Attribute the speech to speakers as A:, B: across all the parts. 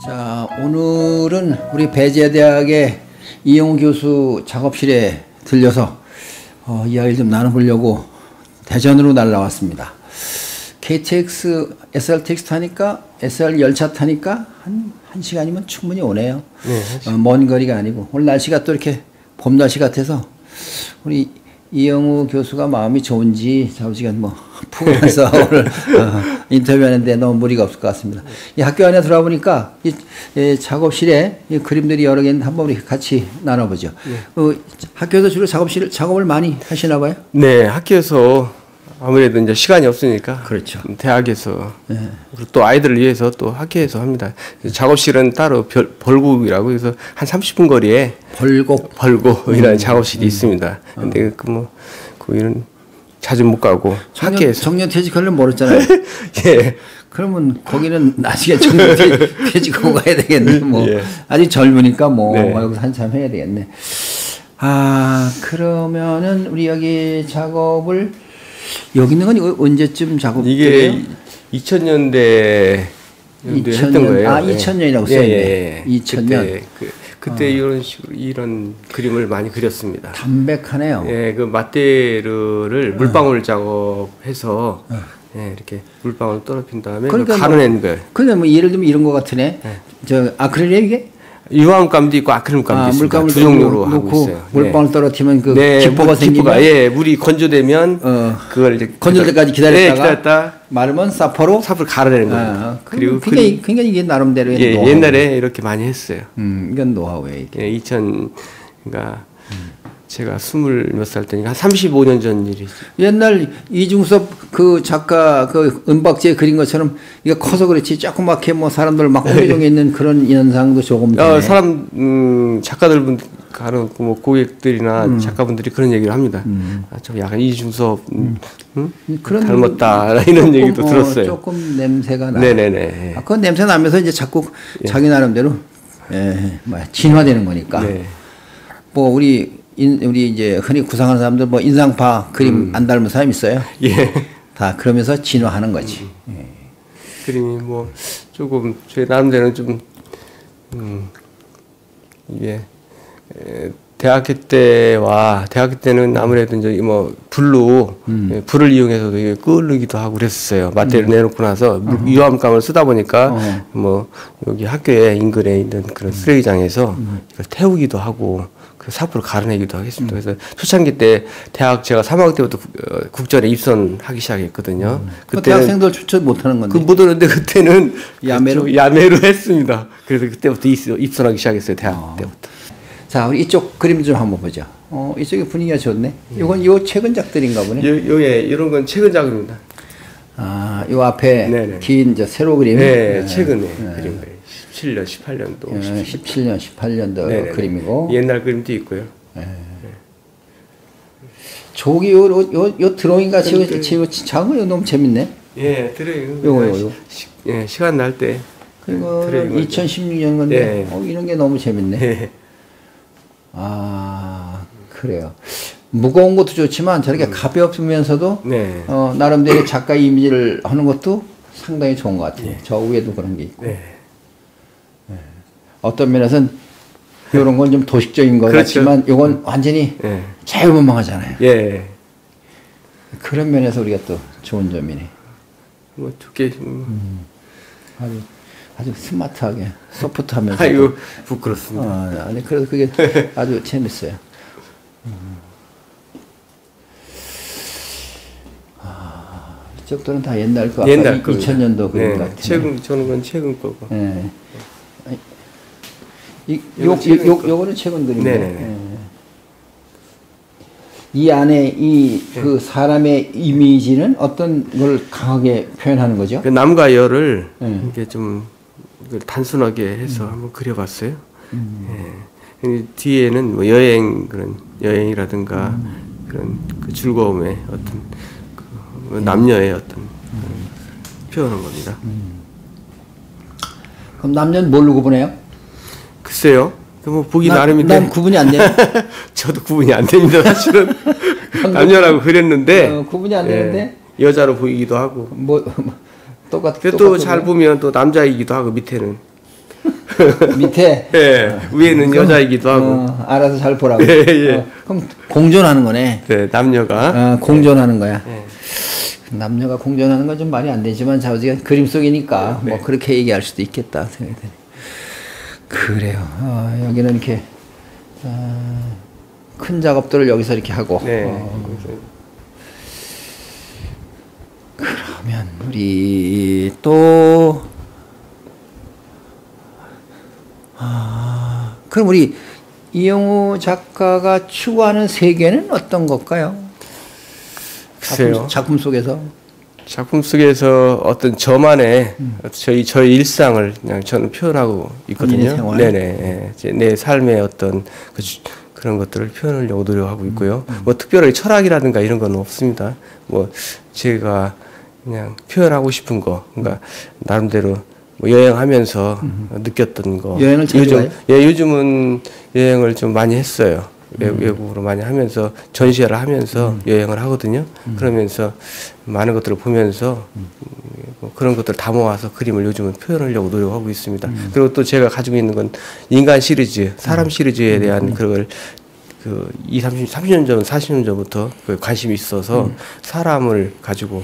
A: 자, 오늘은 우리 배재대학의 이영우 교수 작업실에 들려서 이야기를 좀 나눠보려고 대전으로 날라왔습니다. KTX, SRTX 타니까, SR 열차 타니까 한 시간이면 충분히 오네요. 네, 먼 거리가 아니고. 오늘 날씨가 또 이렇게 봄 날씨 같아서 우리 이영우 교수가 마음이 좋은지 좌우지간 푸근해서 오늘 인터뷰하는데 너무 무리가 없을 것 같습니다. 이 학교 안에 들어와 보니까 이 작업실에 이 그림들이 여러 개 있는데 한번 우리 같이 나눠보죠. 네. 학교에서 주로 작업을 많이 하시나 봐요?
B: 네, 학교에서 아무래도 이제 시간이 없으니까.
A: 그렇죠.
B: 대학에서. 네. 그리고 또 아이들을 위해서 또 학교에서 합니다. 작업실은 따로 벌곡이라고 해서 한 30분 거리에 벌곡이라는 작업실이 있습니다. 근데 거기는 자주 못 가고 학교에서.
A: 정년 퇴직하려면 멀었잖아요.
B: 예.
A: 그러면 거기는 나중에 정년 퇴직하고 가야 되겠네. 예. 아직 젊으니까 네. 여기서 한참 해야 되겠네. 그러면은 우리 여기 작업을 여기 있는 건 언제쯤 작업돼요?
B: 이게 2000년대 했던 거예요.
A: 2000년이라고 써있네. 2000년.
B: 그때 이런 식으로 이런 그림을 많이 그렸습니다.
A: 담백하네요.
B: 예, 그 마테르를 물방울 작업해서 이렇게 물방울 떨어뜨린 다음에 가려낸 거예요.
A: 그러니까 예를 들면 이런 거 같으네. 저 아크릴이에요 이게?
B: 유황감도 있고 아크릴감도 있습니다. 두 종류로 하고 있어요.
A: 물방울 떨어뜨리면 기포가 생기면
B: 물이 건조되면 그걸 이제
A: 건조될 때까지 기다렸다 마르면 사포로
B: 갈아내는 거예요.
A: 그리고 굉장히 이게 나름대로의
B: 노하우. 옛날에 이렇게 많이 했어요.
A: 이건 노하우예요. 이게.
B: 2000그러니까 제가 20몇 살 때니까 한 35년 전 일이죠.
A: 옛날 이중섭 그 작가 그 은박지에 그린 것처럼 이게 커서 그렇지 조그맣게 사람들 막 옹기종기 있는 그런 현상도 조금 되네.
B: 작가들 가는 고객들이나 작가분들이 그런 얘기를 합니다. 좀 약간 이중섭 그런
A: 닮았다
B: 이런 얘기도 들었어요.
A: 조금 냄새가 나.
B: 네네네.
A: 그 냄새 나면서 이제 자꾸 자기 나름대로 진화되는 거니까.
B: 네.
A: 우리 이제 흔히 구상하는 사람들 인상파 그림 안 닮은 사람 있어요?
B: 예.
A: 다 그러면서 진화하는 거지. 예.
B: 그림이 조금 제 나름대로는 좀 이게 대학교 때는 아무래도 이제 불을 이용해서도 이게 끓이기도 하고 그랬었어요. 마테리얼 내놓고 나서 유황감을 쓰다 보니까 여기 학교에 인근에 있는 그런 쓰레기장에서 이걸 태우기도 하고 사포를 갈아내기도 하겠습니다. 그래서 초창기 때 제가 3학년 때부터 국전에 입선하기 시작했거든요.
A: 그때 대학생들 추천 못하는 건데.
B: 못 하는데 그때는
A: 야매로
B: 했습니다. 그래서 그때부터 입선하기 시작했어요. 대학 때부터.
A: 자, 우리 이쪽 그림 좀 한번 보죠. 이쪽에 분위기가 좋네. 이건 최근작들인가 보네.
B: 이런 건 최근작입니다.
A: 요 앞에 긴 세로 그림.
B: 네, 최근에 그린 거예요. 17년, 18년도.
A: 17년, 18년도 그림이고.
B: 옛날 그림도 있고요.
A: 저기 요 드로잉 같이 작은 거 너무 재밌네.
B: 예, 드로잉.
A: 요거.
B: 예, 시간 날 때.
A: 그리고 2016년 건데 이런 게 너무 재밌네.
B: 네.
A: 그래요. 무거운 것도 좋지만 저렇게 가벼우면서도 나름대로 작가 이미지를 하는 것도 상당히 좋은 것 같아요. 저 위에도 그런 게 있고. 어떤 면에서는 이런 건 좀 도식적인 것 같지만 이건 완전히 자유분방하잖아요. 그런 면에서 우리가 또 좋은 점이네.
B: 두께
A: 아주 스마트하게 소프트하면서.
B: 아이고 부끄럽습니다.
A: 그래서 그게 아주 재밌어요. 이쪽들은 다 옛날 2000년도 그림 같아요.
B: 저는 건 최근 거고.
A: 요거는 최근 그림이에요. 이 안에 그 사람의 이미지는 어떤 걸 강하게 표현하는 거죠?
B: 그 남과 여를 이게 좀 단순하게 해서 한번 그려봤어요. 뒤에는 그런 여행이라든가 그런 그 즐거움의 어떤 남녀의 어떤 표현한 겁니다.
A: 그럼 남녀는 뭘로 구분해요?
B: 글쎄요. 보기 나름인데.
A: 난 구분이 안 돼요.
B: 저도 구분이 안 됩니다. 사실은 남녀라고 그랬는데.
A: 구분이 안 되는데.
B: 여자로 보이기도 하고.
A: 똑같은.
B: 또 잘 보면 또 남자이기도 하고 밑에는.
A: 밑에
B: 예, 위에는 여자이기도 하고.
A: 알아서 잘 보라고.
B: 예, 예.
A: 그럼 공존하는 거네.
B: 네, 남녀가.
A: 공존하는 거야.
B: 예.
A: 남녀가 공존하는 건 좀 말이 안 되지만 자우지가 그림 속이니까
B: 네.
A: 뭐 그렇게 얘기할 수도 있겠다 생각이 드네. 그래요. 여기는 이렇게 큰 작업들을 여기서 이렇게 하고.
B: 네.
A: 그러면 우리 또 그럼 우리 이영우 작가가 추구하는 세계는 어떤 걸까요?
B: 글쎄요.
A: 작품 속에서
B: 작품 속에서 어떤 저만의 저희 일상을 그냥 저는 표현하고 있거든요.
A: 본인의 생활?
B: 네네. 내 삶의 어떤 그런 것들을 표현하려고 노력하고 있고요. 뭐 특별하게 철학이라든가 이런 건 없습니다. 뭐 제가 그냥 표현하고 싶은 거, 그러니까 나름대로 뭐 여행하면서 느꼈던 거.
A: 여행을 자주 가요?
B: 요즘은 여행을 좀 많이 했어요. 외국으로 많이 하면서 전시회를 하면서 여행을 하거든요. 그러면서 많은 것들을 보면서 뭐 그런 것들을 담아와서 그림을 요즘은 표현하려고 노력하고 있습니다. 그리고 또 제가 가지고 있는 건 인간 시리즈, 사람 시리즈에 대한 그걸 30년 전, 40년 전부터 관심이 있어서 사람을 가지고.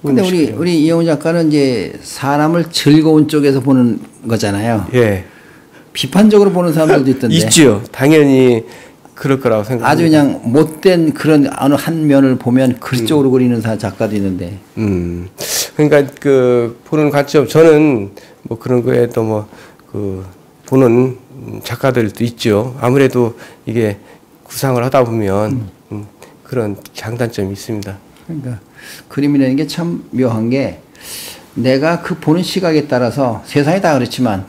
A: 근데 우리 이영우 작가는 이제 사람을 즐거운 쪽에서 보는 거잖아요.
B: 예.
A: 비판적으로 보는 사람들도 있던데.
B: 있죠. 당연히 그럴 거라고 생각합니다.
A: 아주 그냥 못된 그런 어느 한 면을 보면 그 쪽으로 그리는 작가도 있는데.
B: 그러니까 그 보는 관점, 저는 뭐 그런 거에도 뭐 그 보는 작가들도 있죠. 아무래도 이게 구상을 하다 보면 그런 장단점이 있습니다.
A: 그러니까 그림이라는 게 참 묘한 게 내가 그 보는 시각에 따라서 세상이 다 그렇지만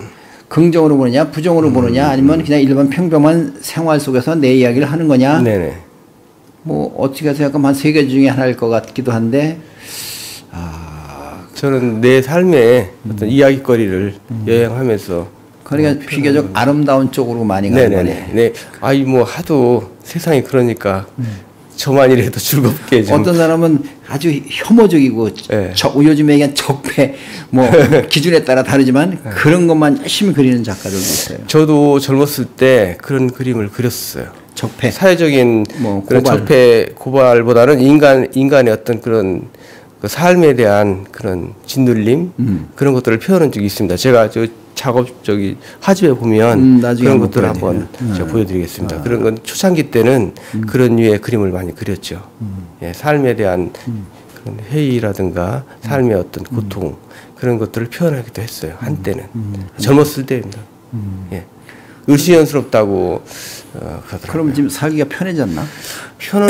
A: 긍정으로 보느냐 부정으로 보느냐 아니면 그냥 일반 평범한 생활 속에서 내 이야기를 하는 거냐.
B: 네네.
A: 뭐 어떻게 생각하면 한 세 개 중에 하나일 것 같기도 한데
B: 저는 내 삶의 어떤 이야기거리를 여행하면서
A: 그러니까 비교적 아름다운 쪽으로 많이 가는 거네.
B: 네. 아이 뭐 하도 세상이 그러니까 저만이라도 즐겁게 좀.
A: 어떤 사람은 아주 혐오적이고
B: 네.
A: 요즘에 얘기한 적폐 뭐 기준에 따라 다르지만 그런 것만 열심히 그리는 작가들도 있어요.
B: 저도 젊었을 때 그런 그림을 그렸어요.
A: 적폐.
B: 사회적인
A: 뭐
B: 그런
A: 고발.
B: 적폐 고발보다는 인간의 어떤 그런 그 삶에 대한 그런 짓눌림 그런 것들을 표현한 적이 있습니다. 제가 작업 화집에 보면 그런 것들을 한번 제가 보여드리겠습니다. 그런 건 초창기 때는 그런 류의 그림을 많이 그렸죠. 예, 삶에 대한 그런 회의라든가 삶의 어떤 고통 그런 것들을 표현하기도 했어요. 한때는 젊었을 때입니다. 예. 을씨연스럽다고 그러더라고요.
A: 그럼 지금 살기가 편해졌나?
B: 편은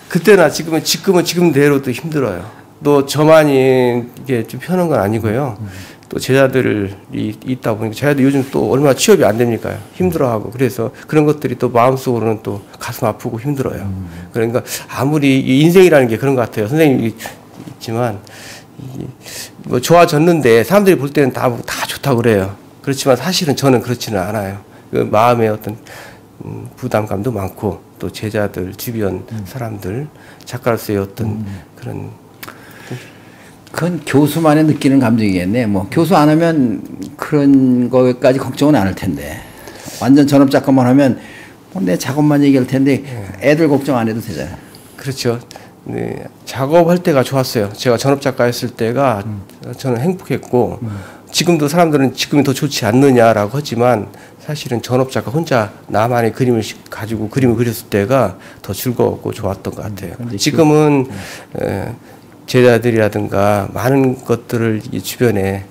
B: 그때나 지금대로도 힘들어요. 또 저만이 이게 좀 편한 건 아니고요. 또 제자들이 있다 보니까 제자들 요즘 또 얼마나 취업이 안 됩니까? 힘들어하고 그래서 그런 것들이 또 마음속으로는 또 가슴 아프고 힘들어요. 그러니까 아무리 인생이라는 게 그런 것 같아요. 선생님이 있지만 뭐 좋아졌는데 사람들이 볼 때는 다 좋다고 그래요. 그렇지만 사실은 저는 그렇지는 않아요. 그 마음의 어떤 부담감도 많고 또 제자들 주변 사람들 작가로서의 어떤
A: 그건 교수만의 느끼는 감정이겠네. 뭐 교수 안 하면 그런 거까지 걱정은 안 할 텐데 완전 전업 작가만 하면 내 작업만 얘기할 텐데 애들 걱정 안 해도 되잖아요.
B: 그렇죠. 네, 작업할 때가 좋았어요. 제가 전업 작가였을 때가 저는 행복했고 지금도 사람들은 지금이 더 좋지 않느냐라고 하지만 사실은 전업 작가 혼자 나만의 그림을 가지고 그림을 그렸을 때가 더 즐거웠고 좋았던 것 같아요. 지금은 제자들이라든가 많은 것들을 주변에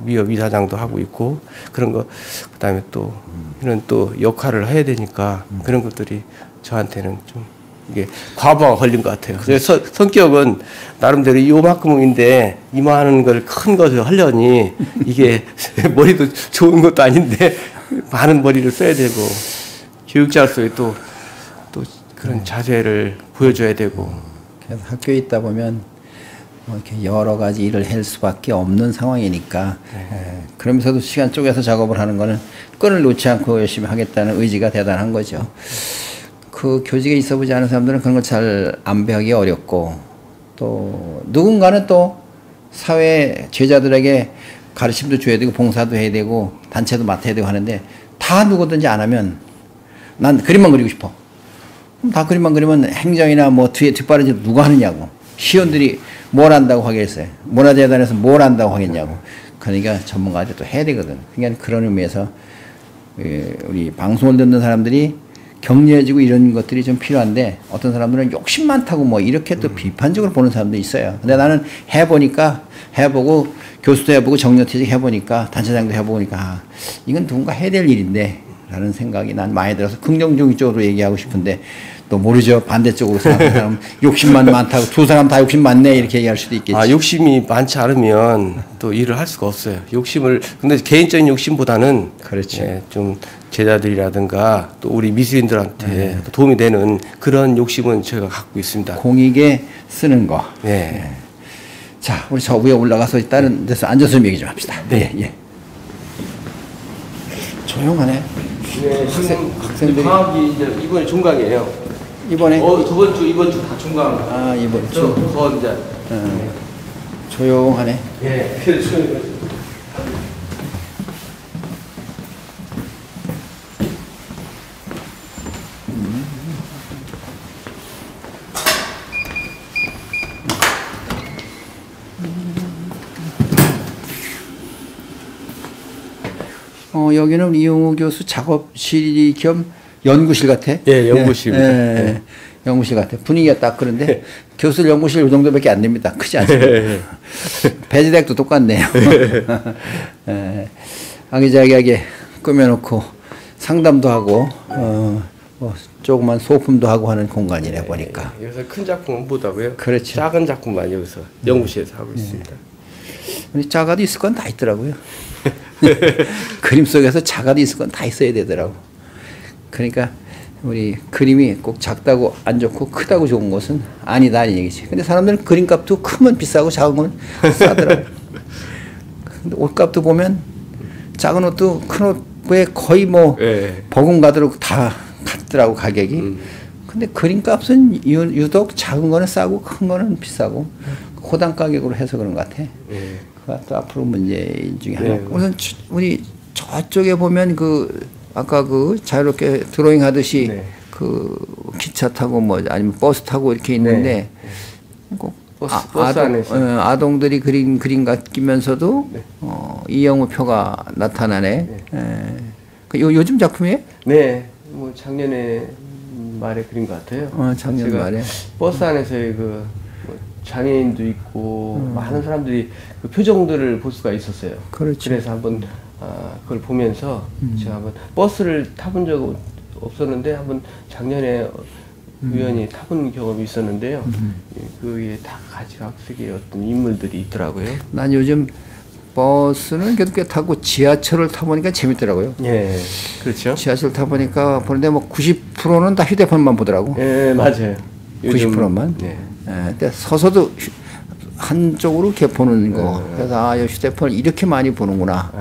B: 미업 이사장도 하고 있고 그런 거 그다음에 또 이런 또 역할을 해야 되니까 그런 것들이 저한테는 좀 이게 과부하가 걸린 것 같아요. 그래서 성격은 나름대로 요만큼인데 이만한 걸 큰 것을 하려니 이게 머리도 좋은 것도 아닌데 많은 머리를 써야 되고 교육자로서의 또 그런 자세를 보여줘야 되고.
A: 그래서 학교에 있다 보면 뭐 이렇게 여러 가지 일을 할 수밖에 없는 상황이니까 그러면서도 시간 쪼개서 작업을 하는 거는 끈을 놓지 않고 열심히 하겠다는 의지가 대단한 거죠. 그 교직에 있어 보지 않은 사람들은 그런 걸 잘 안 배우기 어렵고 또 누군가는 또 사회 제자들에게 가르침도 줘야 되고 봉사도 해야 되고 단체도 맡아야 되고 하는데 다 누구든지 안 하면 난 그림만 그리고 싶어. 그럼 다 그림만 그리면 행정이나 뭐 뒤에 뒷바라지 누가 하느냐고. 시원들이 뭘 한다고 하겠어요. 문화재단에서 뭘 한다고 하겠냐고. 그러니까 전문가들이 또 해야 되거든. 그러니까 그런 의미에서 우리 방송을 듣는 사람들이 격려해지고 이런 것들이 좀 필요한데 어떤 사람들은 욕심 많다고 뭐 이렇게 또 비판적으로 보는 사람도 있어요. 근데 나는 해보니까 해보고 교수도 해보고 정년퇴직 해보니까 단체장도 해보니까 아, 이건 누군가 해야 될 일인데 라는 생각이 난 많이 들어서 긍정적으로 얘기하고 싶은데 또 모르죠. 반대쪽으로 생각하는 사람 욕심만 많다고 두 사람 다 욕심 많네 이렇게 얘기할 수도 있겠지.
B: 아, 욕심이 많지 않으면 또 일을 할 수가 없어요. 욕심을 근데 개인적인 욕심보다는
A: 그렇지.
B: 예, 좀 제자들이라든가 또 우리 미술인들한테 도움이 되는 그런 욕심은 제가 갖고 있습니다.
A: 공익에 쓰는 거.
B: 네.
A: 자, 우리 저 위에 올라가서 다른 데서 앉아서 얘기 좀 합시다.
B: 네.
A: 예. 조용하네.
B: 네,
A: 학생들이
B: 방학이 이제 이번에 종강이에요.
A: 이번에
B: 저번 주 이번 주 다 종강.
A: 아 이번 주
B: 더 이제
A: 조용하네.
B: 예. 그렇죠.
A: 여기는 이용우 교수 작업실 겸 연구실 같아.
B: 예, 연구실입니다.
A: 예, 연구실 같아. 분위기가 딱 그런데 교수들 연구실 이 정도밖에 안 됩니다. 크지 않습니다. 배지대학도 똑같네요. 예, 아기자기하게 꾸며놓고 상담도 하고 뭐 조그만 소품도 하고 하는 공간이래 보니까.
B: 여기서 큰 작품은 못 하고요.
A: 그렇죠.
B: 작은 작품만 여기서 연구실에서 하고 있습니다.
A: 작아도 있을 건 다 있더라고요. 그림 속에서 작아도 있을 건 다 있어야 되더라고. 그러니까 우리 그림이 꼭 작다고 안 좋고 크다고 좋은 것은 아니다 이 얘기지. 근데 사람들은 그림값도 크면 비싸고 작은 건 싸더라고. 근데 옷값도 보면 작은 옷도 큰 옷에 거의 뭐 버금가도록 다 같더라고 가격이. 근데 그림값은 유독 작은 거는 싸고 큰 거는 비싸고 호당 가격으로 해서 그런 것 같아. 그것도 앞으로 문제인 중에 하나. 우선 우리 저쪽에 보면 아까 자유롭게 드로잉 하듯이 기차 타고 뭐 아니면 버스 타고 이렇게 있는데
B: 버스 안에서
A: 아동들이 그린 그림 같으면서도 이영우 표가 나타나네. 요즘 작품이에요?
B: 네, 뭐 작년에 말에 그린 것 같아요.
A: 작년 말에
B: 버스 안에서의 장애인도 있고 많은 사람들이 그 표정들을 볼 수가 있었어요.
A: 그렇죠.
B: 그래서 한번 그걸 보면서 제가 한번 버스를 타본 적 없었는데 한번 작년에 우연히 타본 경험이 있었는데요. 그게 다 가지각색의 어떤 인물들이 있더라고요.
A: 난 요즘 버스는 계속 타고 지하철을 타보니까 재밌더라고요.
B: 예, 그렇죠.
A: 지하철 타보니까 보는데 뭐 90%는 다 휴대폰만 보더라고.
B: 예, 맞아요.
A: 90%만.
B: 네.
A: 근데 서서도 한쪽으로 이렇게 보는 거. 그래서 이 휴대폰을 이렇게 많이 보는구나.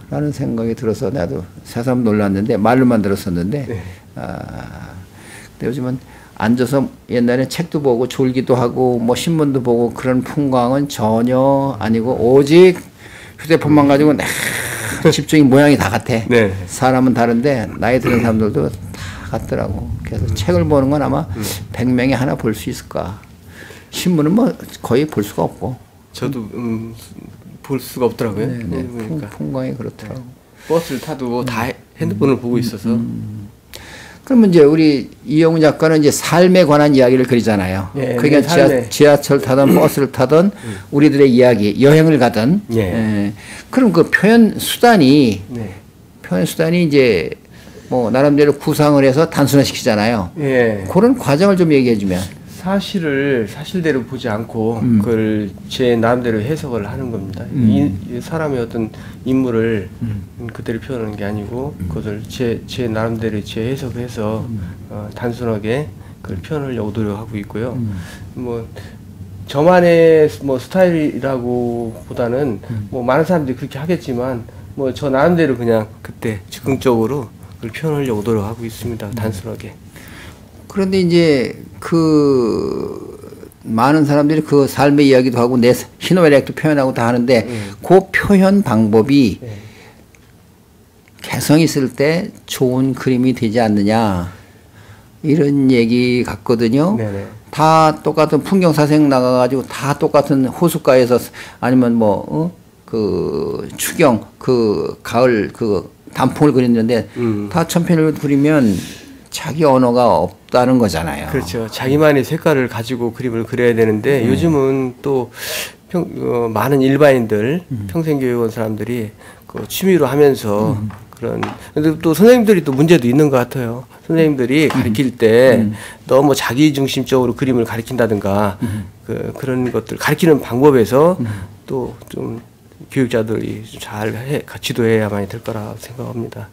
A: 라는 생각이 들어서 나도 새삼 놀랐는데 말로만 들었었는데 근데 요즘은 앉아서 옛날에 책도 보고 졸기도 하고 뭐 신문도 보고 그런 풍광은 전혀 아니고 오직 휴대폰만 가지고 집중이 모양이 다 같아. 사람은 다른데 나이 드는 사람들도 다 같더라고. 그래서 책을 보는 건 아마 100명에 하나 볼 수 있을까. 신문은 뭐 거의 볼 수가 없고.
B: 저도 볼 수가 없더라고요.
A: 풍광이 그렇더라고.
B: 버스를 타도 다 핸드폰을 보고 있어서.
A: 그러면 이제 우리 이영우 작가는 이제 삶에 관한 이야기를 그리잖아요. 그러니까 지하철 타든 버스를 타든 우리들의 이야기, 여행을 가든. 그럼 그 표현 수단이 이제 뭐 나름대로 구상을 해서 단순화시키잖아요. 그런 과정을 좀 얘기해 주면.
B: 사실을 사실대로 보지 않고 그걸 제 나름대로 해석을 하는 겁니다. 이 사람의 어떤 인물을 그대로 표현하는 게 아니고 그것을 제 나름대로 제 해석을 해서 단순하게 그걸 표현하려고 노력하고 있고요. 뭐 저만의 뭐 스타일이라고 보다는 뭐 많은 사람들이 그렇게 하겠지만 뭐 저 나름대로 그냥 그때 즉흥적으로 그걸 표현하려고 노력하고 있습니다. 단순하게.
A: 그런데 이제 많은 사람들이 그 삶의 이야기도 하고 내 희노애락도 표현하고 다 하는데 그 표현 방법이 개성 있을 때 좋은 그림이 되지 않느냐 이런 얘기 같거든요.
B: 네네.
A: 다 똑같은 풍경사생 나가가지고 다 똑같은 호숫가에서 아니면 뭐 그 추경 그 가을 그 단풍을 그렸는데 다 천편을 그리면 자기 언어가 없다는 거잖아요.
B: 그렇죠. 자기만의 색깔을 가지고 그림을 그려야 되는데 요즘은 또 많은 일반인들 평생교육원 사람들이 그 취미로 하면서 그런 근데 또 선생님들이 또 문제도 있는 것 같아요. 선생님들이 가르칠 때 너무 자기 중심적으로 그림을 가르친다든가 그런 것들 가르치는 방법에서 또 좀 교육자들이 잘 지도해야만이 될 거라 생각합니다.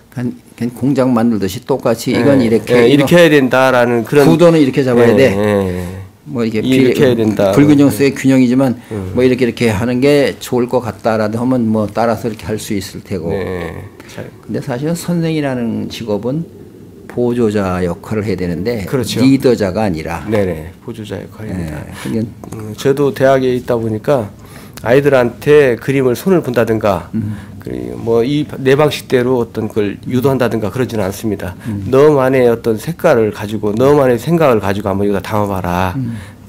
A: 그냥 공장 만들듯이 똑같이 이건 이렇게
B: 이렇게 해야 된다라는 그런
A: 구도는 이렇게 잡아야 돼. 뭐 이게
B: 이렇게 해야 된다.
A: 불균형성의 균형이지만 뭐 이렇게 하는 게 좋을 것 같다라도 하면 뭐 따라서 이렇게 할 수 있을 테고. 근데 사실은 선생이라는 직업은 보조자 역할을 해야 되는데
B: 그렇죠.
A: 리더자가 아니라.
B: 네네 보조자 역할입니다.
A: 네.
B: 저도 대학에 있다 보니까 아이들한테 그림을 손을 본다든가 뭐 이 내 방식대로 어떤 걸 유도한다든가 그러지는 않습니다. 너만의 어떤 색깔을 가지고 너만의 생각을 가지고 한번 여기다 담아봐라.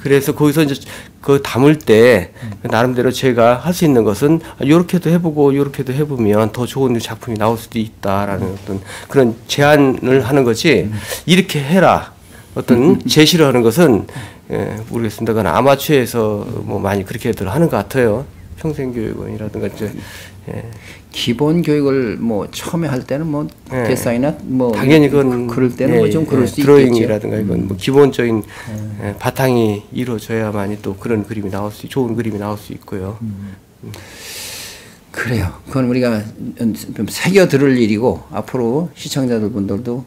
B: 그래서 거기서 이제 그 담을 때 나름대로 제가 할 수 있는 것은 요렇게도 해보고 요렇게도 해보면 더 좋은 작품이 나올 수도 있다라는 어떤 그런 제안을 하는 거지 이렇게 해라 어떤 제시를 하는 것은 모르겠습니다. 그건 아마추어에서 뭐 많이 그렇게들 하는 것 같아요. 평생교육원이라든가 이제
A: 기본 교육을 뭐 처음에 할 때는 뭐 데사이나 뭐
B: 당연히 그건
A: 그럴 때는 뭐 좀 그럴 수 있겠죠.
B: 드로잉이라든가 이건 뭐 기본적인 바탕이 이루어져야만이 또 그런 그림이 나올 수 좋은 그림이 나올 수 있고요.
A: 그래요. 그건 우리가 좀 새겨 들을 일이고 앞으로 시청자들 분들도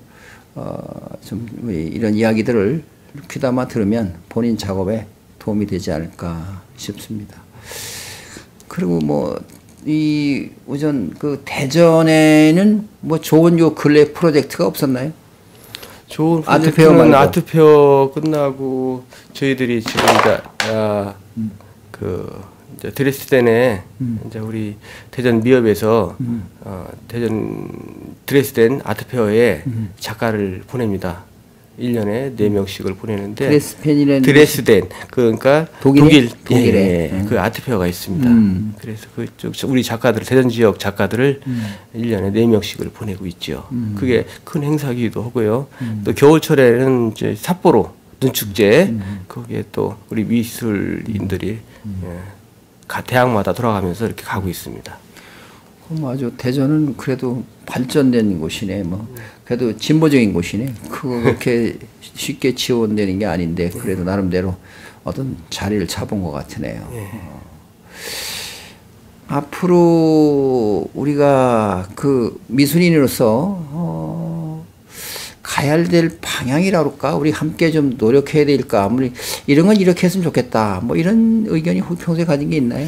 A: 좀 이런 이야기들을 귀담아 들으면 본인 작업에 도움이 되지 않을까 싶습니다. 그리고 뭐 이 우선 그 대전에는 뭐 좋은 요 근래 프로젝트가 없었나요?
B: 좋은
A: 아트페어 말고.
B: 아트페어 끝나고 저희들이 지금 이제 드레스덴에 이제 우리 대전 미업에서 대전 드레스덴 아트페어에 작가를 보냅니다. 1년에 4명씩을 보내는데 드레스덴 그러니까 독일에 그 아트페어가 있습니다. 그래서 그쪽 우리 작가들 대전 지역 작가들을 1년에 4명씩을 보내고 있죠. 그게 큰 행사기도 하고요. 또 겨울철에는 이제 삿포로 눈축제 거기에 또 우리 미술인들이 대학마다 돌아가면서 이렇게 가고 있습니다.
A: 아주 대전은 그래도 발전된 곳이네. 뭐 그래도 진보적인 곳이네. 그렇게 쉽게 지원되는 게 아닌데 그래도 나름대로 어떤 자리를 잡은 것 같으네요. 앞으로 우리가 그 미술인으로서 가야 될 방향이라 그럴까? 우리 함께 좀 노력해야 될까? 아무리 이런 건 이렇게 했으면 좋겠다. 뭐 이런 의견이 평소에 가진 게 있나요?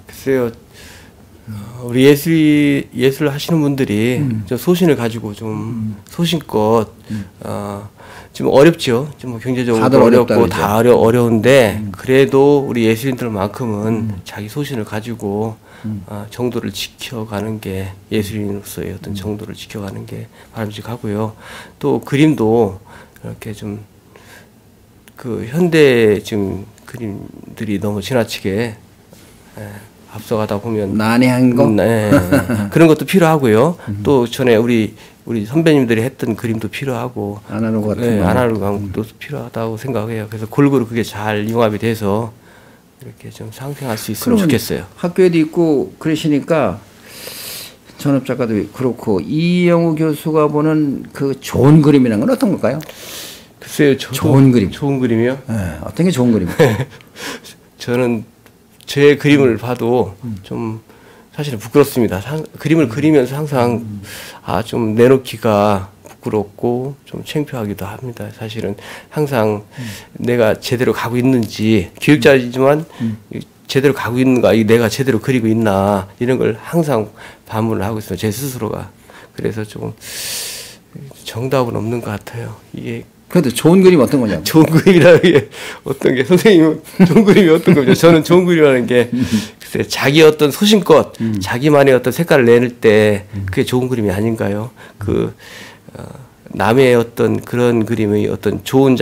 B: 글쎄요. 우리 예술 하시는 분들이 좀 소신을 가지고 좀 소신껏 좀 어렵죠. 좀 경제적으로 어렵고 다 어려운데 그래도 우리 예술인들만큼은 자기 소신을 가지고 정도를 지켜가는 게 예술인으로서의 어떤 정도를 지켜가는 게 바람직하고요. 또 그림도 이렇게 좀 그 현대 지금 그림들이 너무 지나치게 앞서가다 보면
A: 난해한 거
B: 그런 것도 필요하고요. 또 전에 우리 선배님들이 했던 그림도 필요하고
A: 아날로그 같은
B: 아날로그한 것도 필요하다고 생각해요. 그래서 골고루 그게 잘 융합이 돼서 이렇게 좀 상생할 수 있으면 좋겠어요.
A: 학교에도 있고 그러시니까 전업 작가도 그렇고 이영우 교수가 보는 그 좋은 그림이라는 건 어떤 걸까요?
B: 글쎄요,
A: 좋은 그림.
B: 좋은 그림이요?
A: 네, 어떤 게 좋은 그림이에요?
B: 저는 제 그림을 봐도 좀 사실은 부끄럽습니다. 그림을 그리면서 항상 좀 내놓기가 부끄럽고 좀 창피하기도 합니다. 사실은 항상 내가 제대로 가고 있는지 교육자이지만 제대로 가고 있는가, 내가 제대로 그리고 있나 이런 걸 항상 반문을 하고 있어요. 제 스스로가. 그래서 조금 정답은 없는 것 같아요. 이게
A: 그래도 좋은 그림 어떤 거냐고.
B: 좋은 그림이라는 게 어떤 게 선생님은 좋은 그림이 어떤 거죠? 저는 좋은 그림이라는 게 글쎄 자기 어떤 소신껏 자기만의 어떤 색깔을 내릴 때 그게 좋은 그림이 아닌가요? 남의 어떤 그런 그림의 어떤 좋은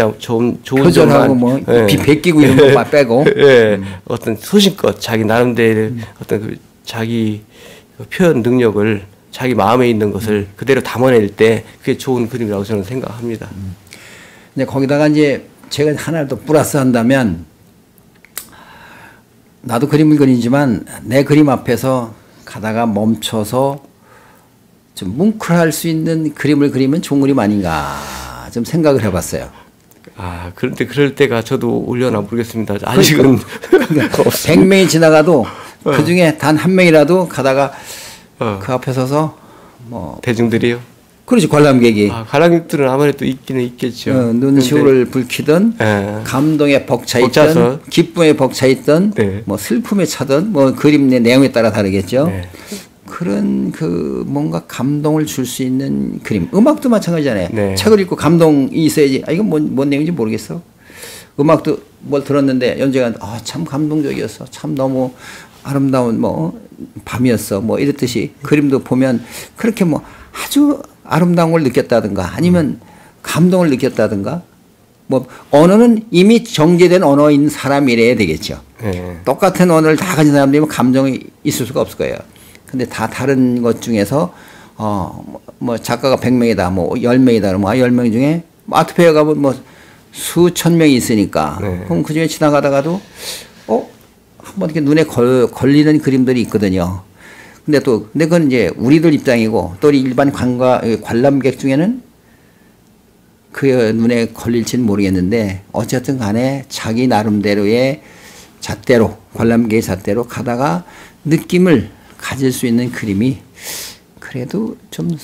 A: 표절하고 뭐
B: 예.
A: 베끼고 이런 것만 빼고
B: 예. 어떤 소신껏 자기 나름대로 어떤 그 자기 표현 능력을 자기 마음에 있는 것을 그대로 담아낼 때 그게 좋은 그림이라고 저는 생각합니다.
A: 이제 거기다가 이제 제가 하나를 더 플러스 한다면 나도 그림을 그리지만 내 그림 앞에서 가다가 멈춰서 좀 뭉클할 수 있는 그림을 그리면 좋은 그림 아닌가 좀 생각을 해봤어요.
B: 아, 그런데 그럴 때가 저도 올려나 모르겠습니다. 아직은.
A: 그러니까 100명이 지나가도 그 중에 단 한 명이라도 가다가 그 앞에 서서 뭐.
B: 대중들이요?
A: 그렇지, 관람객이.
B: 아, 관람객들은 아무래도 있기는 있겠죠.
A: 눈시울을 붉히든, 감동에 벅차있든, 기쁨에 벅차있든, 네. 뭐 슬픔에 차든, 뭐 그림 내 내용에 따라 다르겠죠. 네. 그런 그 뭔가 감동을 줄 수 있는 그림. 음악도 마찬가지잖아요. 네. 책을 읽고 감동이 있어야지. 아, 이건 뭔 내용인지 모르겠어. 음악도 뭘 들었는데 연주가 참 감동적이었어. 참 너무 아름다운 뭐 밤이었어. 뭐 이랬듯이 그림도 보면 그렇게 뭐 아주 아름다운 걸 느꼈다든가 아니면 감동을 느꼈다든가 뭐 언어는 이미 정제된 언어인 사람이래야 되겠죠. 네. 똑같은 언어를 다 가진 사람들이면 감정이 있을 수가 없을 거예요. 근데 다 다른 것 중에서 뭐 작가가 100명이다 뭐 10명이다 그러면 10명 중에 아트페어 가면 뭐 수천 명이 있으니까 네. 그럼 그중에 지나가다가도 한번 이렇게 눈에 걸리는 그림들이 있거든요. 근데 그건 이제 우리들 입장이고 또 일반 관람객 중에는 그 눈에 걸릴지는 모르겠는데 어쨌든 간에 자기 나름대로의 잣대로 관람객의 잣대로 가다가 느낌을 가질 수 있는 그림이 그래도 좀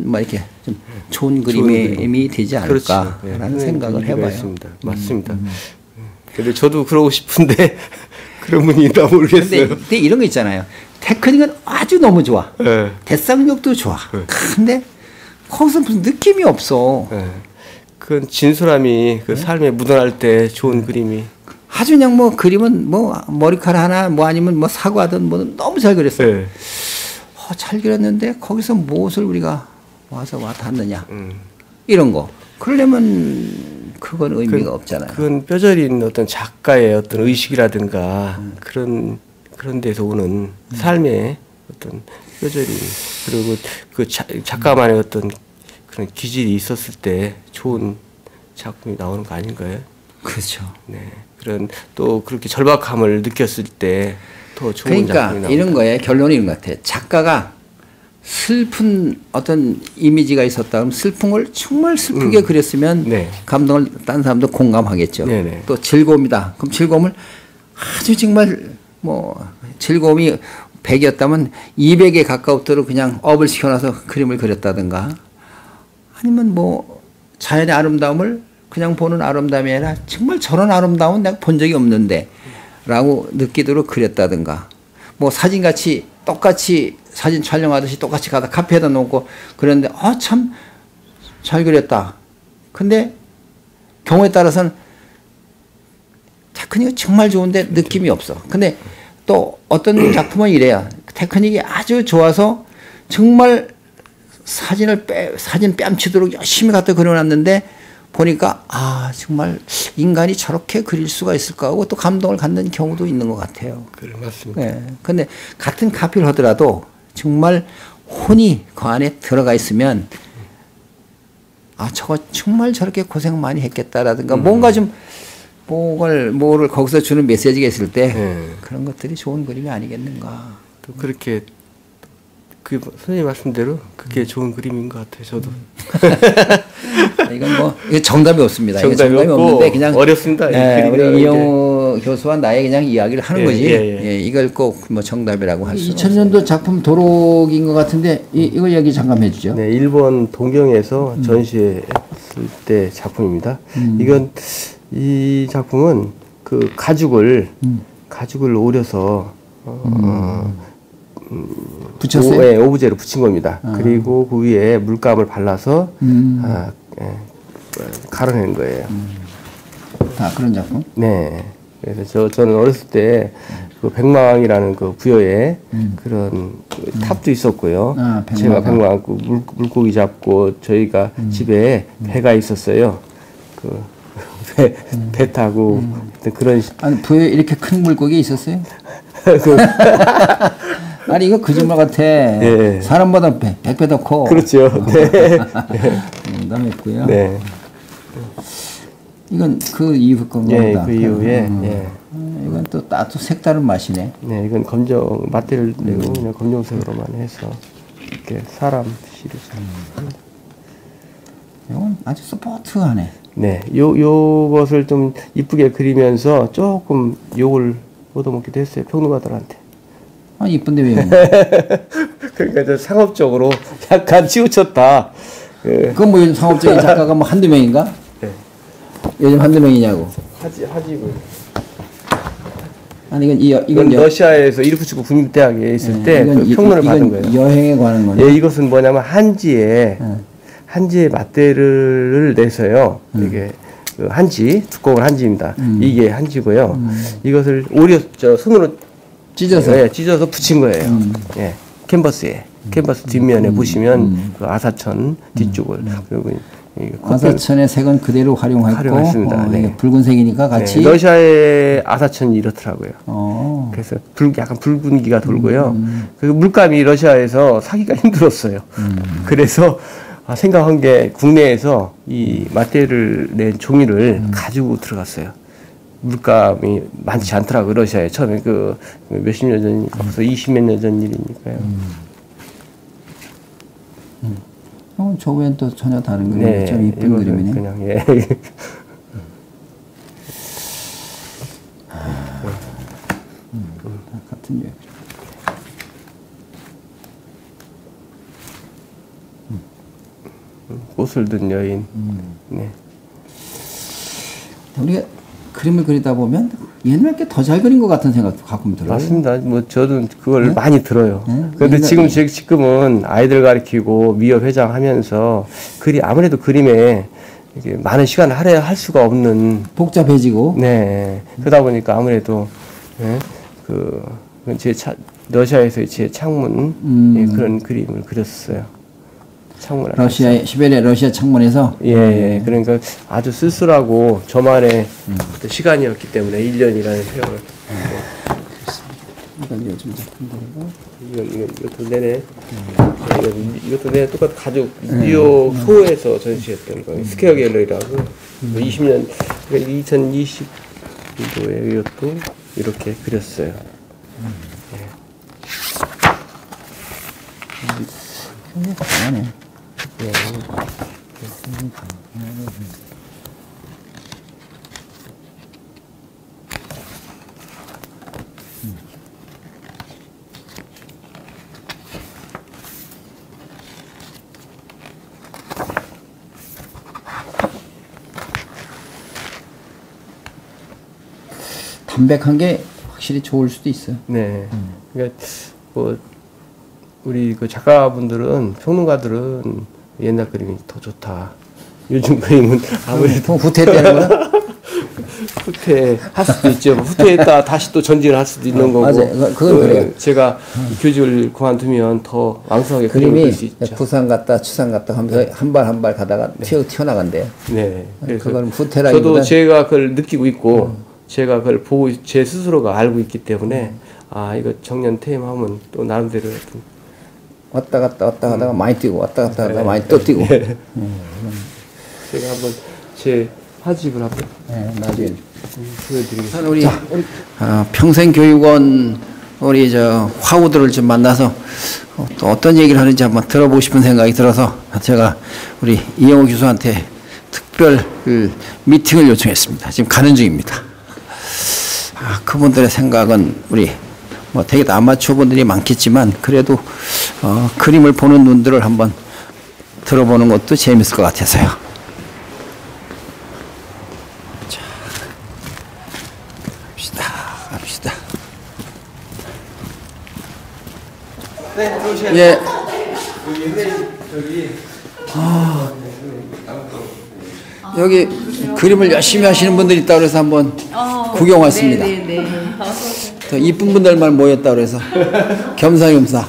A: 뭐 이렇게 좀 좋은 그림이 되지 않을까라는 그렇죠. 생각을 해봐요.
B: 맞습니다. 근데 저도 그러고 싶은데 그런 분이 있나 모르겠어요.
A: 근데 이런 거 있잖아요. 테크닉은 아주 너무 좋아. 네. 대상력도 좋아. 네. 근데 거기서 무슨 느낌이 없어.
B: 네. 그 진솔함이 그 삶에 묻어날 때 좋은 그림이.
A: 아주 그냥 뭐 그림은 뭐 머리카락 하나 뭐 아니면 뭐 사과든 뭐 너무 잘 그렸어요. 네. 잘 그렸는데 거기서 무엇을 우리가 와서 닿느냐. 이런 거. 그러려면 그건 의미가 없잖아요.
B: 그건 뼈저린 어떤 작가의 어떤 의식이라든가 그런 데서 오는 삶의 어떤 뼈저린 그리고 그 작가만의 어떤 그런 기질이 있었을 때 좋은 작품이 나오는 거 아닌가요?
A: 그렇죠.
B: 네. 그런 또 그렇게 절박함을 느꼈을 때 더 좋은 작품이 나옵니다.
A: 이런 거에 결론이 이런 것 같아요. 작가가 슬픈 어떤 이미지가 있었다 그러면 슬픈 걸 정말 슬프게 그렸으면 네. 감동을 딴 사람도 공감하겠죠. 네네. 또 즐거움이다. 그럼 즐거움을 아주 정말 뭐 즐거움이 100이었다면 200에 가까우도록 그냥 업을 시켜놔서 그림을 그렸다든가 아니면 뭐 자연의 아름다움을 그냥 보는 아름다움이 아니라 정말 저런 아름다움은 내가 본 적이 없는데 라고 느끼도록 그렸다든가 뭐 사진같이 똑같이 사진 촬영하듯이 똑같이 가다 카페에다 놓고 그랬는데 참 잘 그렸다. 근데 경우에 따라서는 테크닉이 정말 좋은데 느낌이 없어. 근데 또 어떤 작품은 이래요. 테크닉이 아주 좋아서 정말 사진 뺨치도록 열심히 갖다 그려놨는데 보니까 정말 인간이 저렇게 그릴 수가 있을까 하고 또 감동을 갖는 경우도 있는 것 같아요.
B: 그래 맞습니다.
A: 네. 근데 같은 카피를 하더라도 정말 혼이 그 안에 들어가 있으면 저거 정말 저렇게 고생 많이 했겠다라든가 뭔가 좀 뭐를 거기서 주는 메시지가 있을 때 그런 것들이 좋은 그림이 아니겠는가.
B: 또 그렇게 그 선생님 말씀대로 그게 좋은 그림인 것 같아요. 저도.
A: 이건 이거 정답이 없습니다.
B: 정답이
A: 없는데 그냥
B: 어렵습니다.
A: 우리 이영호 교수와 나의 그냥 이야기를 하는 거지. 이걸 꼭 뭐 정답이라고 할 수. 2000년도 작품 도록인 것 같은데 이거 얘기 잠깐 해주죠.
B: 네, 일본 동경에서 전시했을 때 작품입니다. 이 작품은 그 가죽을 오려서
A: 붙였어요?
B: 오브제로 붙인 겁니다. 그리고 그 위에 물감을 발라서 가려낸 거예요.
A: 다 그런 작품?
B: 네. 그래서 저는 어렸을 때 그 백마왕이라는 그 부여에 그런 그 탑도 있었고요.
A: 아,
B: 제가 백마왕 물고기 잡고 저희가 집에 배가 있었어요. 그 배 타고 그런.
A: 아니 부여에 이렇게 큰 물고기 있었어요? 아니 이거 거짓말 같아. 네. 사람보다 100배 더 커.
B: 그렇죠. 네.
A: 농담했고요.
B: 네.
A: 이건 그 이후 건가
B: 예,
A: 보다.
B: 그 이후에. 예.
A: 이건 또 색다른 맛이네.
B: 네, 이건 검정 맛대를 내고 그냥 검정색으로만 해서 이렇게 사람 시리즈.
A: 이건 아주 스포트하네.
B: 네, 요것을 좀 이쁘게 그리면서 조금 욕을 얻어먹기도 했어요, 평론가들한테.
A: 아, 이쁜데 왜?
B: 그러니까 저 상업적으로 약간 치우쳤다.
A: 그건 뭐 요즘 상업적인 작가가 뭐 한두 명인가?
B: 네.
A: 요즘 한두 명이냐고.
B: 하지고.
A: 아니
B: 이건 러시아에서 이르쿠츠크 국립대학에 있을 때 그 평론을 받은 거예요.
A: 여행에 관한 거네.
B: 예, 이것은 뭐냐면 한지에 맞대를 내서요. 이게 그 한지 두꺼운 한지입니다. 이게 한지고요. 이것을 오려 손으로
A: 찢어서
B: 찢어서 붙인 거예요. 예, 캔버스 뒷면에 보시면 그 아사천 뒤쪽을 그리고
A: 아사천의 색은 그대로 활용했습니다.
B: 네.
A: 붉은색이니까 같이.
B: 네, 러시아의 아사천이 이렇더라고요. 그래서 약간 붉은기가 돌고요. 그리고 물감이 러시아에서 사기가 힘들었어요. 그래서 생각한 게 국내에서 이 맞대를 낸 종이를 가지고 들어갔어요. 물감이 많지 않더라고요. 러시아에 처음에 그 몇십 년 전이니까 벌써 20몇 년 전 일이니까요.
A: 저 외엔 또 전혀 다른 그림이 네, 좀 이쁜 그림이네.
B: 그냥 예.
A: 같은 유형.
B: 꽃을 든 여인. 네.
A: 우리가 그림을 그리다 보면 옛날 게 더 잘 그린 것 같은 생각도 가끔 들어요.
B: 맞습니다. 뭐 저도 그걸
A: 네?
B: 많이 들어요.
A: 네?
B: 그런데 지금은 아이들 가르치고 미업 회장하면서 아무래도 그림에 이게 많은 시간을 할애할 수가 없는
A: 복잡해지고.
B: 네. 그러다 보니까 아무래도 네? 러시아에서 제 창문 그런 그림을 그렸어요.
A: 시베리아 러시아 창문에서.
B: 예. 그러니까 아주 쓸쓸하고 저만의 시간이었기 때문에 1년이라는 세월을.
A: 이건 요즘 작품들이고.
B: 이것도 내내. 이것도 내내 똑같은 가죽 뉴욕 소에서 전시했던 거. 스퀘어 갤러리라고 20년, 그러니까 2020년도에 이것도 이렇게 그렸어요.
A: 굉장히 강하네. 담백한 게 확실히 좋을 수도 있어요.
B: 네. 그러니까 뭐 우리 그 작가분들은 평론가들은 옛날 그림이 더 좋다. 요즘 그림은 아무래도
A: 후퇴되는 거야?
B: 후퇴할 수도 있죠. 후퇴했다 다시 또 전진을 할 수도 있는 거고.
A: 맞아요. 그건 그래요.
B: 제가 교직을 그만두면 더 왕성하게 그림을 그릴 수 있죠.
A: 부산 갔다 추산 갔다 하면서 한 발 한 발 가다가 튀어나간대요.
B: 네.
A: 그건 후퇴라기보다.
B: 저도 제가 그걸 느끼고 있고 제가 그걸 보고 제 스스로가 알고 있기 때문에 이거 정년 퇴임하면 또 나름대로
A: 왔다 갔다 하다가 많이 뛰고 왔다 갔다 하다가 많이 또 뛰고.
B: 제가 한번 제 화집을 한번
A: 나중에
B: 보여드리겠습니다.
A: 우리 평생교육원 우리 화우들을 좀 만나서 또 어떤 얘기를 하는지 한번 들어보고 싶은 생각이 들어서 제가 우리 이영호 교수한테 특별 미팅을 요청했습니다. 지금 가는 중입니다. 그분들의 생각은 우리 뭐 되게 아마추어 분들이 많겠지만 그래도 그림을 보는 눈들을 한번 들어보는 것도 재밌을 것 같아서요. 자, 갑시다.
B: 네, 들어오세요.
A: 예.
B: 여기 저기
A: 여기 그림을 열심히 하시는 분들이 있다고 그래서 한번 구경 왔습니다.
C: 네네네.
A: 더 이쁜 분들만 모였다고 그래서 겸사겸사.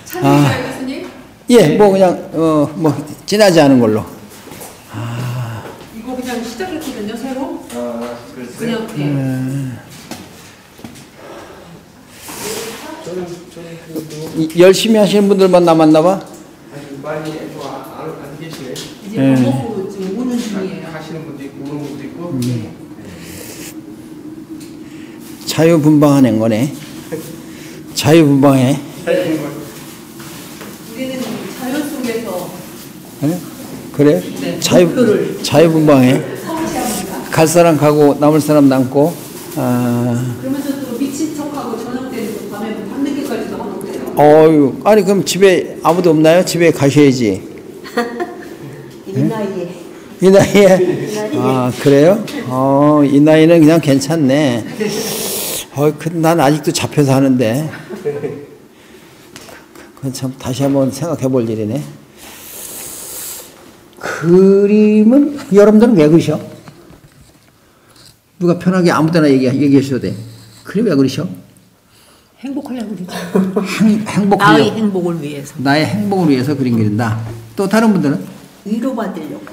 C: 찬이가 교수님?
A: 예, 뭐 그냥 뭐 진하지 않은 걸로.
C: 이거 그냥 시작했거든요, 새로?
B: 그래요?
C: 그냥 예.
A: 열심히 하시는 분들만 남았나 봐.
B: 많이 안 계시네.
C: 이제 밥 먹고 지금 오는 중이에요.
B: 가시는 분도 있고 오는 분도 있고.
A: 자유분방한 거네. 자유분방해.
C: 우리는 자연 속에서
A: 네? 그래?
C: 네,
A: 자유분방해. 갈 사람 가고 남을 사람 남고.
C: 그러면서 또 미친 척하고 저녁 때는 또 밤에 밤늦게까지도 하고 그래요.
A: 어유, 아니 그럼 집에 아무도 없나요? 집에 가셔야지.
D: 이 나이에
A: 이 나이에? 아, 그래요? 이 나이는 그냥 괜찮네. 난 아직도 잡혀서 하는데. 그건 참 다시 한번 생각해 볼 일이네. 그림은 여러분들은 왜 그리셔? 누가 편하게 아무 데나 얘기해 주셔도 돼. 그림 왜 그리셔?
D: 행복하려고 그러죠.
A: 행복하려고.
D: 나의 행복을 위해서.
A: 나의 행복을 위해서 그림 그린다. 또 다른 분들은?
D: 위로받으려고.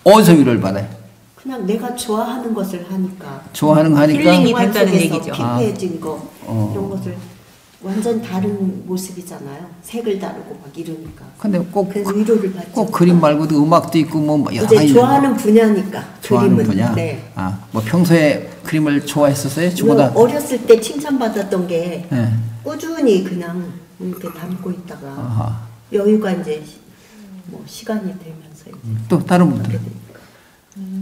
A: 어디서 위로를 받아요?
D: 그냥 내가 좋아하는 것을 하니까.
A: 좋아하는 거 하니까?
D: 힐링이
C: 생활
D: 된다는
C: 속에서
D: 얘기죠. 피폐해진 거 이런 것을 완전 다른 모습이잖아요. 색을 다르고 막 이러니까.
A: 근데 꼭,
D: 그래서 위로를 받죠.
A: 꼭 그림 말고도 음악도 있고 뭐 여러
D: 이제
A: 가지
D: 좋아하는 분야니까.
A: 좋아하는
D: 그림은.
A: 분야?
D: 네.
A: 뭐 평소에 그림을 좋아했었어요? 저보다?
D: 어렸을 때 칭찬받았던 게
A: 네.
D: 꾸준히 그냥 이렇게 담고 있다가
A: 아하.
D: 여유가 이제 뭐 시간이 되면서 이제
A: 또 다른 분들?
D: 하게 되니까.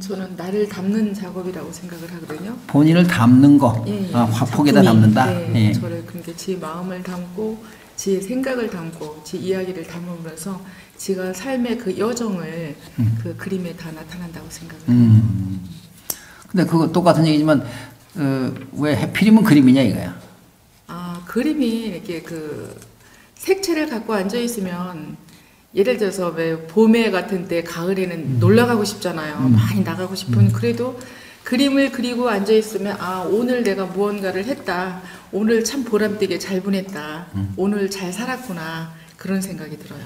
C: 저는 나를 담는 작업이라고 생각을 하거든요.
A: 본인을 담는 거,
C: 예, 예.
A: 화폭에다
D: 작품이,
A: 담는다.
C: 네,
A: 예.
C: 저를 그러니까 제 마음을 담고 제 생각을 담고 제 이야기를 담으면서 제가 삶의 그 여정을 그 그림에 다 나타난다고 생각을 해요.
A: 근데 그거 똑같은 얘기지만 왜 해필이면 그림이냐 이거야.
C: 그림이 이렇게 그 색채를 갖고 앉아 있으면 예를 들어서 왜 봄에 같은 때 가을에는 놀러 가고 싶잖아요. 많이 나가고 싶은 그래도 그림을 그리고 앉아 있으면 오늘 내가 무언가를 했다. 오늘 참 보람되게 잘 보냈다. 오늘 잘 살았구나. 그런 생각이 들어요.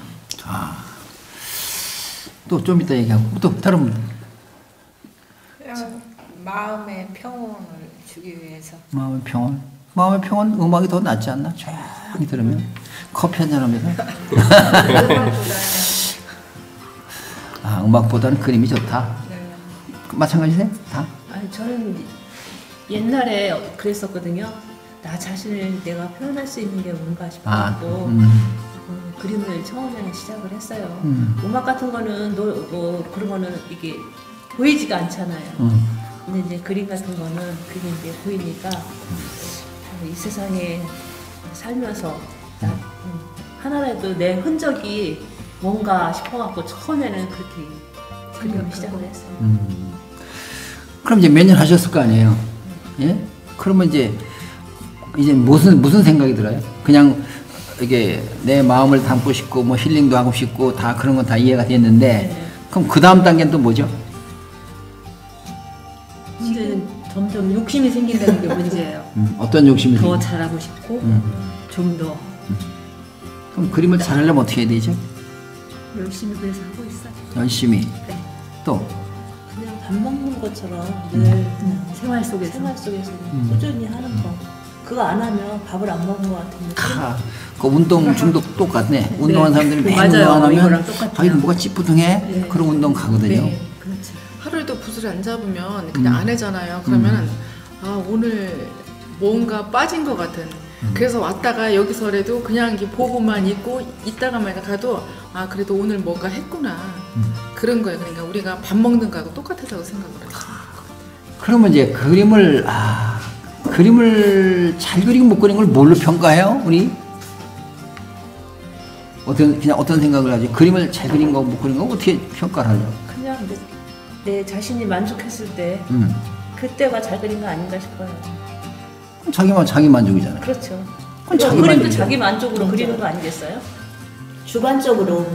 A: 또 좀 이따 얘기하고 또 다른 분들.
E: 그냥 마음의 평온을 주기 위해서.
A: 마음의 평온. 마음의 평온 음악이 더 낫지 않나? 조용히 들으면 커피 한잔 하면서. 음악보다는 그림이 좋다.
E: 네.
A: 마찬가지세요? 다?
F: 아니 저는 옛날에 그랬었거든요. 나 자신을 내가 표현할 수 있는 게 뭔가 싶어갖고 그림을 처음에는 시작을 했어요. 음악 같은 거는 뭐 그런 거는 이게 보이지가 않잖아요. 근데 이제 그림 같은 거는 그게 이제 보이니까 이 세상에 살면서 하나라도 내 흔적이 뭔가 싶어갖고 처음에는 그렇게 그림을 시작을 했어요.
A: 그럼 이제 몇 년 하셨을 거 아니에요? 예? 그러면 이제 무슨 생각이 들어요? 그냥 이게 내 마음을 담고 싶고 뭐 힐링도 하고 싶고 다 그런 건 다 이해가 됐는데 그럼 그 다음 단계는 또 뭐죠?
F: 문제는 점점 욕심이 생긴다는 게 문제예요.
A: 어떤 욕심이
F: 더
A: 생겨요?
F: 잘하고 싶고 좀 더
A: 그럼 그림을 잘하려면 어떻게 해야 되죠?
F: 열심히 그래서 하고 있어요.
A: 열심히.
F: 네.
A: 또
D: 그냥 밥 먹는 것처럼 늘
F: 생활 속에서
D: 꾸준히 하는 거. 그거 안 하면 밥을 안 먹는 것 같은 느낌.
A: 그 운동 중독 똑같네. 운동하는 사람들이 매일
F: 맞아요.
A: 운동 안 하면
F: 이거랑 똑같아요.
A: 뭐가 찌뿌둥해. 그런 운동 가거든요.
F: 네, 그렇죠.
C: 하루에도 붓을 안 잡으면 그냥 안 하잖아요. 그러면 오늘 뭔가 빠진 것 같은. 그래서 왔다가 여기서라도 그냥 이렇게 보고만 있고 있다가만 가도 그래도 오늘 뭔가 했구나. 그런 거예요. 그러니까 우리가 밥 먹는 거하고 똑같다고 생각을 해요.
A: 그러면 이제 그림을 잘 그리고 못 그린 걸 뭘로 평가해요? 우리? 그냥 어떤 생각을 하지? 그림을 잘 그린 거 못 그린 거 어떻게 평가를 하려고?
F: 그냥 내 자신이 만족했을 때 그때가 잘 그린 거 아닌가 싶어요.
A: 자기 만족이잖아요.
F: 그렇죠.
A: 그건 자기
F: 그림도
A: 만족이죠.
F: 자기 만족으로 그리는 거 아니겠어요?
D: 주관적으로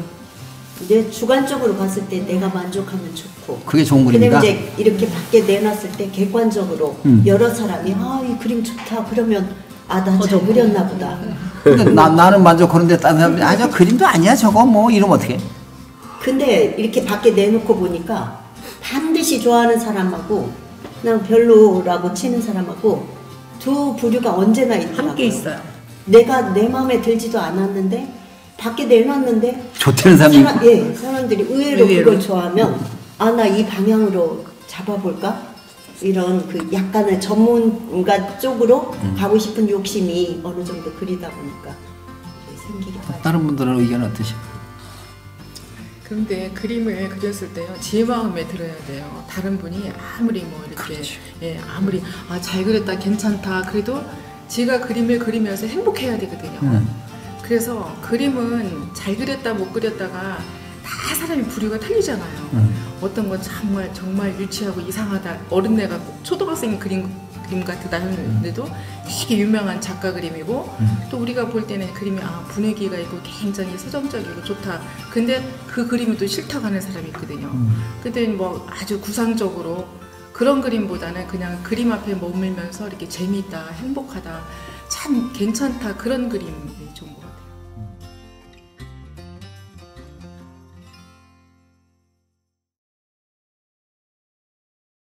D: 이제 주관적으로 봤을 때 내가 만족하면 좋고.
A: 그게 좋은
D: 근데
A: 그림이다.
D: 이제 이렇게 밖에 내놨을 때 객관적으로 여러 사람이 이 그림 좋다 그러면 나 잘 그렸나 보다.
A: 근데 나는 만족하는데 다른 사람들이 저 그림도 아니야 저거 뭐 이러면 어떡해?
D: 근데 이렇게 밖에 내놓고 보니까 반드시 좋아하는 사람하고 그냥 별로라고 치는 사람하고 두 부류가 언제나 있더라고요.
F: 함께 있어요.
D: 내가 내 마음에 들지도 않았는데 밖에 내놨는데
A: 좋다는 사람이 있고.
D: 사람들이 의외로 그걸 좋아하면 나 이 방향으로 잡아볼까? 이런 그 약간의 전문가 쪽으로 가고 싶은 욕심이 어느 정도 그리다 보니까 생기기도 하죠.
A: 다른 분들은 의견은 어떠세요?
C: 근데 그림을 그렸을 때요, 제 마음에 들어야 돼요. 다른 분이 아무리 뭐 이렇게, 아무리, 잘 그렸다, 괜찮다, 그래도 제가 그림을 그리면서 행복해야 되거든요. 그래서 그림은 잘 그렸다, 못 그렸다가 다 사람이 부류가 틀리잖아요. 어떤 건 정말 유치하고 이상하다, 어른애가 초등학생 그림 같다 했는데도 되게 유명한 작가 그림이고, 또 우리가 볼 때는 그림이 분위기가 있고 굉장히 서정적이고 좋다. 근데 그 그림이 또 싫다고 하는 사람이 있거든요. 근데 뭐 아주 구상적으로 그런 그림보다는 그냥 그림 앞에 머물면서 이렇게 재미있다, 행복하다, 참 괜찮다, 그런 그림이 좋은 것 같아요.